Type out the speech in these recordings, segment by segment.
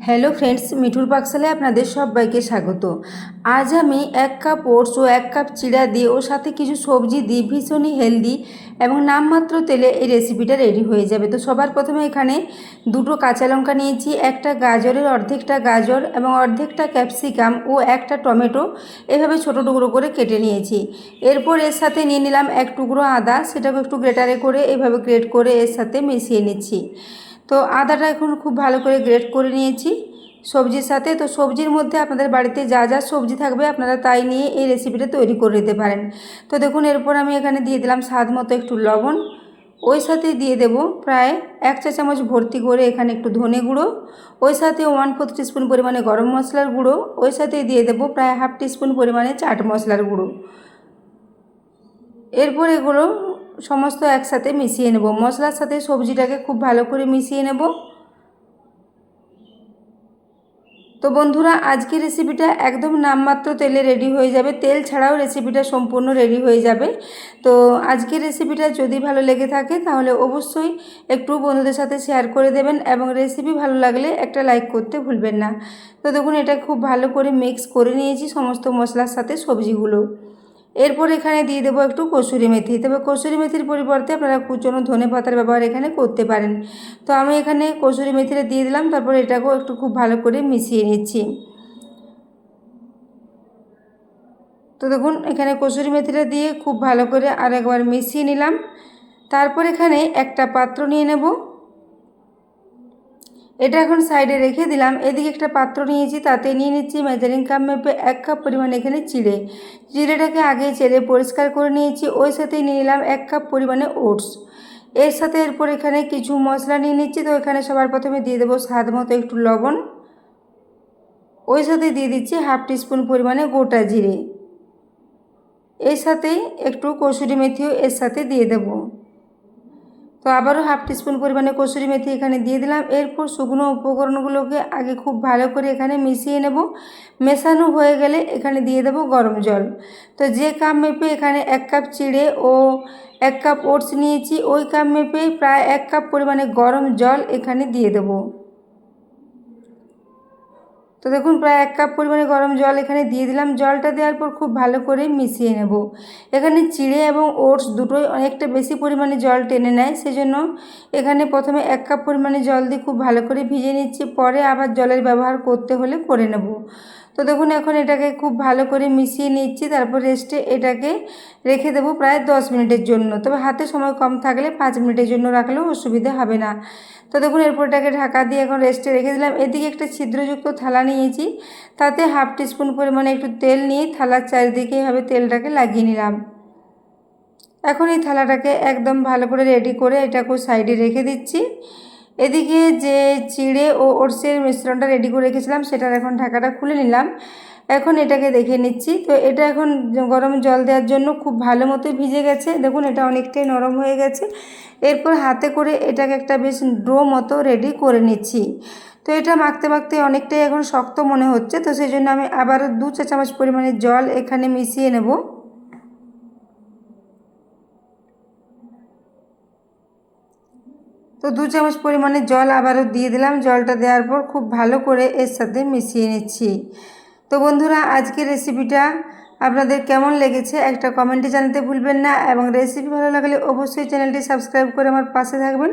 Hello friends, মিঠুর পাকশালায় আপনাদের সবাইকে স্বাগত। আজ আমি 1 কাপ ওটস ও 1 কাপ চিড়া দিয়ে ও সাথে কিছু সবজি দিয়ে ভীষণই হেলদি এবং নামমাত্র তেলে এই রেসিপিটা রেডি হয়ে যাবে। তো সবার প্রথমে এখানে দুটো কাঁচা লঙ্কা নিয়েছি, একটা গাজরের অর্ধেকটা গাজর এবং অর্ধেকটা ক্যাপসিকাম ও একটা টমেটো এভাবে ছোটো টুকরো করে কেটে নিয়েছি। এরপর এর সাথে নিয়ে নিলাম এক টুকরো আদা, সেটাকে একটু গ্রেটারে করে এভাবে গ্রেট করে এর সাথে মিশিয়ে নিচ্ছি। তো আদাটা এখন খুব ভালো করে গ্রেট করে নিয়েছি সবজির সাথে। তো সবজির মধ্যে আপনাদের বাড়িতে যা যা সবজি থাকবে আপনারা তাই নিয়ে এই রেসিপিটা তৈরি করে নিতে পারেন। তো দেখুন, এরপর আমি এখানে দিয়ে দিলাম স্বাদ মতো একটু লবণ, ওই সাথে দিয়ে দেব প্রায় 1 চা চামচ ভর্তি করে এখানে একটু ধনে গুঁড়ো, ওই সাথে 1/4 টিস্পুন পরিমাণে গরম মশলার গুঁড়ো, ওই সাথে দিয়ে দেব প্রায় 1/2 টিস্পুন পরিমাণে চাট মশলার গুঁড়ো। এরপর এগুলো সমস্ত একসাথে মিশিয়ে নেব, মশলার সাথে সবজিটাকে খুব ভালো করে মিশিয়ে নেব। তো বন্ধুরা, আজকের রেসিপিটা একদম নামমাত্র তেলে রেডি হয়ে যাবে, তেল ছাড়াও রেসিপিটা সম্পূর্ণ রেডি হয়ে যাবে। তো আজকের রেসিপিটা যদি ভালো লেগে থাকে তাহলে অবশ্যই একটু বন্ধুদের সাথে শেয়ার করে দেবেন এবং রেসিপি ভালো লাগলে একটা লাইক করতে ভুলবেন না। তো দেখুন, এটা খুব ভালো করে মিক্স করে নিয়েছি সমস্ত মশলার সাথে সবজিগুলো। এরপর এখানে দিয়ে দেবো একটু কসুরি মেথি, তবে কসুরি মেথির পরিবর্তে আপনারা কুচনো ধনে পাতার ব্যবহার এখানে করতে পারেন। তো আমি এখানে কসুরি মেথিটা দিয়ে দিলাম, তারপর এটাকেও একটু খুব ভালো করে মিশিয়ে নিচ্ছি। তো দেখুন, এখানে কসুরি মেথিটা দিয়ে খুব ভালো করে আরেকবার মিশিয়ে নিলাম। তারপর এখানে একটা পাত্র নিয়ে নেব, এটা এখন সাইডে রেখে দিলাম। এদিকে একটা পাত্র নিয়েছি, তাতে নিয়ে নিচ্ছি মেজারিং কাপ মেপে 1 কাপ পরিমাণ এখানে চিড়েটাকে আগে চেড়ে পরিষ্কার করে নিয়েছি। ওই সাথেই নিয়ে নিলাম 1 কাপ পরিমাণে ওটস। এর সাথে এরপর এখানে কিছু মশলা নিয়ে নিচ্ছি। তো এখানে সবার প্রথমে দিয়ে দেবো স্বাদ মতো একটু লবণ, ওই সাথে দিয়ে দিচ্ছি 1/2 টিস্পুন পরিমাণে গোটা জিরে, এর সাথেই একটু কসুরি মেথিও এর সাথে দিয়ে দেবো। তো আবারও 1/2 টিস্পুন পরিমাণে কসুরি মেথি এখানে দিয়ে দিলাম। এরপর শুকনো উপকরণগুলোকে আগে খুব ভালো করে এখানে মিশিয়ে নেব। মেশানো হয়ে গেলে এখানে দিয়ে দেব গরম জল। তো যে কাপ মেপে এখানে 1 কাপ চিড়ে ও 1 কাপ ওটস নিয়েছি, ওই কাপ মেপে প্রায় 1 কাপ পরিমাণে গরম জল এখানে দিয়ে দেবো। তো দেখুন, প্রায় 1 কাপ পরিমাণে গরম জল এখানে দিয়ে দিলাম। জলটা দেওয়ার পর খুব ভালো করে মিশিয়ে নেব। এখানে চিড়ে এবং ওটস দুটোই অনেকটা বেশি পরিমাণে জল টেনে নেয়, সেজন্য এখানে প্রথমে 1 কাপ পরিমাণে জল দিয়ে খুব ভালো করে ভিজিয়ে নিচ্ছি, পরে আবার জলের ব্যবহার করতে হলে করে নেব। তো দেখুন, এখন এটাকে খুব ভালো করে মিশিয়ে নিচ্ছি, তারপর রেস্টে এটাকে রেখে দেবো প্রায় 10 মিনিটের জন্য। তবে হাতে সময় কম থাকলে 5 মিনিটের জন্য রাখলেও অসুবিধা হবে না। তো দেখুন, এরপর এটাকে ঢাকা দিয়ে এখন রেস্টে রেখে দিলাম। এদিকে একটা ছিদ্রযুক্ত থালা নিয়েছি, তাতে 1/2 টিস্পুন পরিমাণে একটু তেল নিয়ে থালার চারিদিকে এভাবে তেলটাকে লাগিয়ে নিলাম। এখন এই থালাটাকে একদম ভালো করে রেডি করে এটাকে সাইডে রেখে দিচ্ছি। এদিকে যে চিড়ে ও ওটসের মিশ্রণটা রেডি করে রেখেছিলাম সেটার এখন ঢাকাটা খুলে নিলাম। এখন এটাকে দেখে নিচ্ছি। তো এটা এখন গরম জল দেওয়ার জন্য খুব ভালো মতো ভিজে গেছে। দেখুন, এটা অনেকটাই নরম হয়ে গেছে। এরপর হাতে করে এটাকে একটা বেশ ডো মতো রেডি করে নিচ্ছি। তো এটা মাখতে মাখতে অনেকটাই এখন শক্ত মনে হচ্ছে, তো সেই জন্য আমি আবারও 2 চা চামচ পরিমাণে জল এখানে মিশিয়ে নেব। তো 2 চামচ পরিমাণে জল আবারও দিয়ে দিলাম। জলটা দেওয়ার পর খুব ভালো করে এর সাথে মিশিয়ে নিচ্ছি। তো বন্ধুরা, আজকের রেসিপিটা আপনাদের কেমন লেগেছে একটা কমেন্টে জানাতে ভুলবেন না, এবং রেসিপি ভালো লাগলে অবশ্যই চ্যানেলটি সাবস্ক্রাইব করে আমার পাশে থাকবেন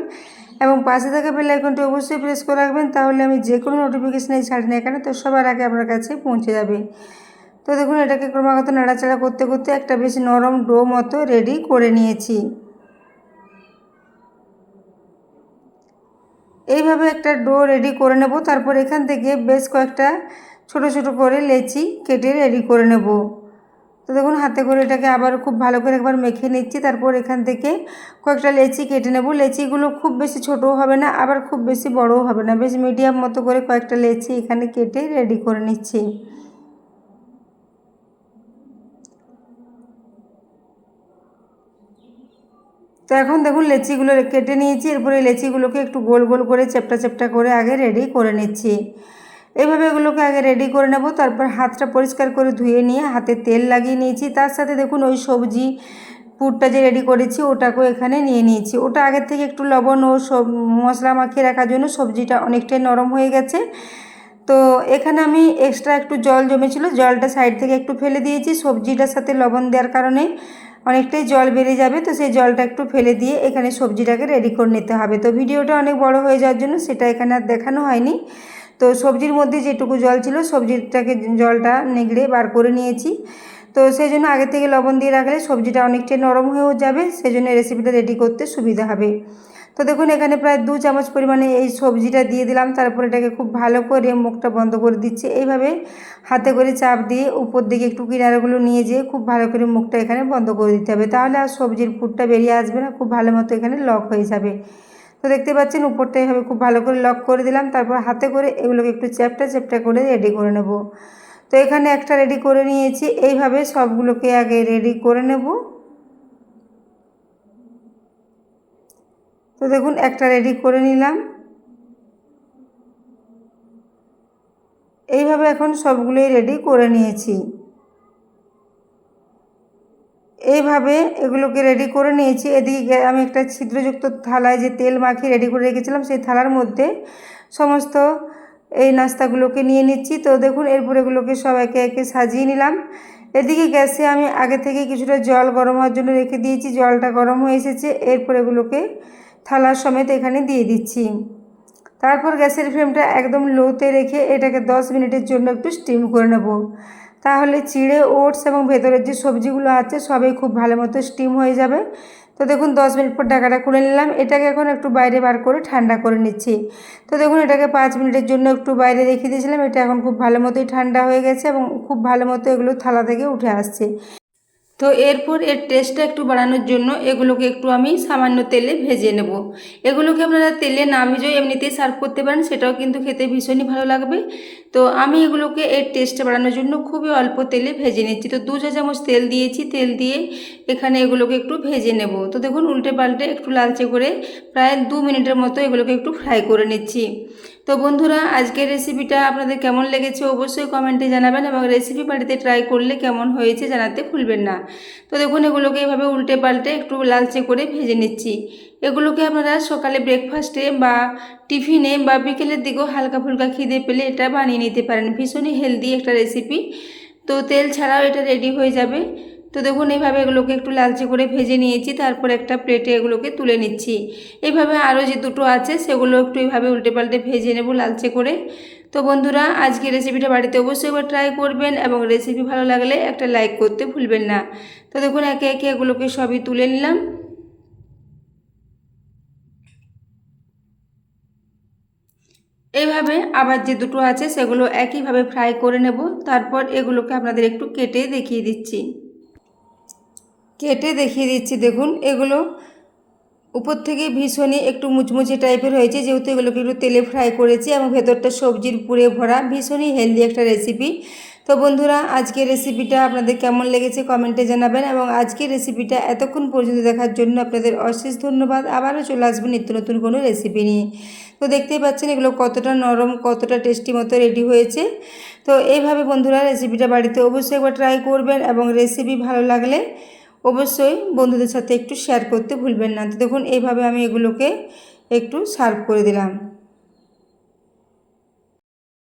এবং পাশে থাকা বেল আইকনটি অবশ্যই প্রেস করে রাখবেন, তাহলে আমি যে কোনো নোটিফিকেশানে ছাড়ি না এখানে তো সবার আগে আপনার কাছে পৌঁছে যাবে। তো দেখুন, এটাকে ক্রমাগত নাড়াচাড়া করতে করতে একটা বেশ নরম ডো মতো রেডি করে নিয়েছি। এইভাবে একটা ডো রেডি করে নেব। তারপর এখান থেকে বেশ কয়েকটা ছোট ছোট করে লেচি কেটে রেডি করে নেব। তো দেখুন, হাতে করে এটাকে আবার খুব ভালো করে একবার মেখে নিচ্ছি। তারপর এখান থেকে কয়েকটা লেচি কেটে নেব। লেচিগুলো খুব বেশি ছোটও হবে না, আবার খুব বেশি বড়ও হবে না, বেশ মিডিয়াম মতো করে কয়েকটা লেচি এখানে কেটে রেডি করে নিচ্ছি। তো এখন দেখুন, লেচিগুলো কেটে নিয়েছি। এরপরে লেচিগুলোকে একটু গোল গোল করে চ্যাপ্টা চ্যাপ্টা করে আগে রেডি করে নিচ্ছি। এইভাবে এগুলোকে আগে রেডি করে নেব। তারপর হাতটা পরিষ্কার করে ধুয়ে নিয়ে হাতে তেল লাগিয়ে নিয়েছি। তার সাথে দেখুন, ওই সবজি পুরটা যে রেডি করেছি ওটাকেও এখানে নিয়ে নিয়েছি। ওটা আগের থেকে একটু লবণ ও সব মশলা মাখিয়ে রাখার জন্য সবজিটা অনেকটাই নরম হয়ে গেছে। তো এখানে আমি এক্সট্রা একটু জল জমেছিল, জলটা সাইড থেকে একটু ফেলে দিয়েছি। সবজিটার সাথে লবণ দেওয়ার কারণে অনেকটাই জল বেড়ে যাবে, তো সেই জলটা একটু ফেলে দিয়ে এখানে সবজিটাকে রেডি করে নিতে হবে। তো ভিডিওটা অনেক বড় হয়ে যাওয়ার জন্য সেটা এখানে আর দেখানো হয়নি। তো সবজির মধ্যে যেটুকু জল ছিল সবজিটাকে জলটা নিগড়ে বার করে নিয়েছি। তো সেই জন্য আগে থেকে লবণ দিয়ে রাখলে সবজিটা অনেকটাই নরম হয়েও যাবে, সেই জন্য রেসিপিটা রেডি করতে সুবিধা হবে। তো দেখুন এখানে প্রায় 2 চামচ পরিমাণে এই সবজিটা দিয়ে দিলাম। তারপর এটাকে খুব ভালো করে মুখটা বন্ধ করে দিচ্ছি। এইভাবে হাতে করে চাপ দিয়ে উপর দিকে একটু কিনারাগুলো নিয়ে যেয়ে খুব ভালো করে মুখটা এখানে বন্ধ করে দিতে হবে, তাহলে আর সবজির পুরটা বেরিয়ে আসবে না, খুব ভালো মতো এখানে লক হয়ে যাবে। তো দেখতে পাচ্ছেন উপরটা এভাবে খুব ভালো করে লক করে দিলাম। তারপর হাতে করে এগুলোকে একটু চ্যাপটা চ্যাপটা করে রেডি করে নেব। তো এখানে একটা রেডি করে নিয়েছি, এইভাবে সবগুলোকে আগে রেডি করে নেব। তো দেখুন একটা রেডি করে নিলাম। এইভাবে এখন সবগুলোই রেডি করে নিয়েছি। এইভাবে এগুলোকে রেডি করে নিয়েছি। এদিকে আমি একটা ছিদ্রযুক্ত থালায় যে তেল মাখিয়ে রেডি করে রেখেছিলাম সেই থালার মধ্যে সমস্ত এই নাস্তাগুলোকে নিয়ে নিচ্ছি। তো দেখুন এরপর এগুলোকে সব একে একে সাজিয়ে নিলাম। এদিকে গ্যাসে আমি আগে থেকে কিছুটা জল গরম হওয়ার জন্য রেখে দিয়েছি, জলটা গরম হয়ে এসেছে। এরপর এগুলোকে থালার সমেত এখানে দিয়ে দিচ্ছি। তারপর গ্যাসের ফ্লেমটা একদম লোতে রেখে এটাকে 10 মিনিটের জন্য একটু স্টিম করে নেব। তাহলে চিড়ে, ওটস এবং ভেতরের যে সবজিগুলো আছে সবই খুব ভালো মতো স্টিম হয়ে যাবে। তো দেখুন 10 মিনিট পর ঢাকাটা খুলে নিলাম। এটাকে এখন একটু বাইরে বার করে ঠান্ডা করে নিচ্ছি। তো দেখুন এটাকে 5 মিনিটের জন্য একটু বাইরে রেখে দিয়েছিলাম। এটা এখন খুব ভালো মতোই ঠান্ডা হয়ে গেছে এবং খুব ভালো মতো এগুলো থালা থেকে উঠে আসছে। তো এরপর এর টেস্টটা একটু বাড়ানোর জন্য এগুলোকে একটু আমি সামান্য তেলে ভেজে নেব। এগুলোকে আপনারা তেলে না ভেজেও এমনিতেই সার্ভ করতে পারেন, সেটাও কিন্তু খেতে ভীষণই ভালো লাগবে। তো আমি এগুলোকে এর টেস্টটা বাড়ানোর জন্য খুবই অল্প তেলে ভেজে নিচ্ছি। তো 2 চা চামচ তেল দিয়েছি, তেল দিয়ে এখানে এগুলোকে একটু ভেজে নেব। তো দেখুন উল্টে পাল্টে একটু লালচে করে প্রায় 2 মিনিটের মতো এগুলোকে একটু ফ্রাই করে নিচ্ছি। তো বন্ধুরা আজকের রেসিপিটা আপনাদের কেমন লেগেছে অবশ্যই কমেন্টে জানাবেন এবং রেসিপি বাড়িতে ট্রাই করলে কেমন হয়েছে জানাতে ভুলবেন না। তো দেখুন এগুলোকে এভাবে উল্টে পাল্টে একটু লালচে করে ভেজে নিচ্ছি। এগুলোকে আপনারা সকালে ব্রেকফাস্টে বা টিফিনে বা বিকেলের দিকেও হালকা ফুলকা খিদে পেলে এটা বানিয়ে নিতে পারেন, ভীষণই হেলদি একটা রেসিপি। তো তেল ছাড়াও এটা রেডি হয়ে যাবে। তো দেখুন এইভাবে এগুলোকে একটু লালচে করে ভেজে নিয়েছি, তারপর একটা প্লেটে এগুলোকে তুলে নিচ্ছি। এইভাবে আরও যে দুটো আছে সেগুলো একটু এইভাবে উল্টে পাল্টে ভেজে নেব লালচে করে। তো বন্ধুরা আজকে রেসিপিটা বাড়িতে অবশ্যই একবার ট্রাই করবেন এবং রেসিপি ভালো লাগলে একটা লাইক করতে ভুলবেন না। তো দেখুন একে একে এগুলোকে সবই তুলে নিলাম। এইভাবে আবার যে দুটো আছে সেগুলো একইভাবে ফ্রাই করে নেব। তারপর এগুলোকে আপনাদের একটু কেটে দেখিয়ে দিচ্ছি। দেখুন এগুলো উপর থেকে ভীষণই একটু মুচমুচে টাইপের হয়েছে, যেহেতু এগুলোকে একটু তেলে ফ্রাই করেছি এবং ভেতরটা সবজির পুরে ভরা, ভীষণই হেলদি একটা রেসিপি। তো বন্ধুরা আজকের রেসিপিটা আপনাদের কেমন লেগেছে কমেন্টে জানাবেন এবং আজকের রেসিপিটা এতক্ষণ পর্যন্ত দেখার জন্য আপনাদের অশেষ ধন্যবাদ। আবারও চলে আসবেন নিত্য নতুন কোনো রেসিপি নিয়ে। তো দেখতেই পাচ্ছেন এগুলো কতটা নরম, কতটা টেস্টি মতো রেডি হয়েছে। তো এইভাবে বন্ধুরা রেসিপিটা বাড়িতে অবশ্যই একবার ট্রাই করবেন এবং রেসিপি ভালো লাগলে অবশ্যই বন্ধুদের সাথে একটু শেয়ার করতে ভুলবেন না। তো দেখুন এইভাবে আমি এগুলোকে একটু সার্ভ করে দিলাম।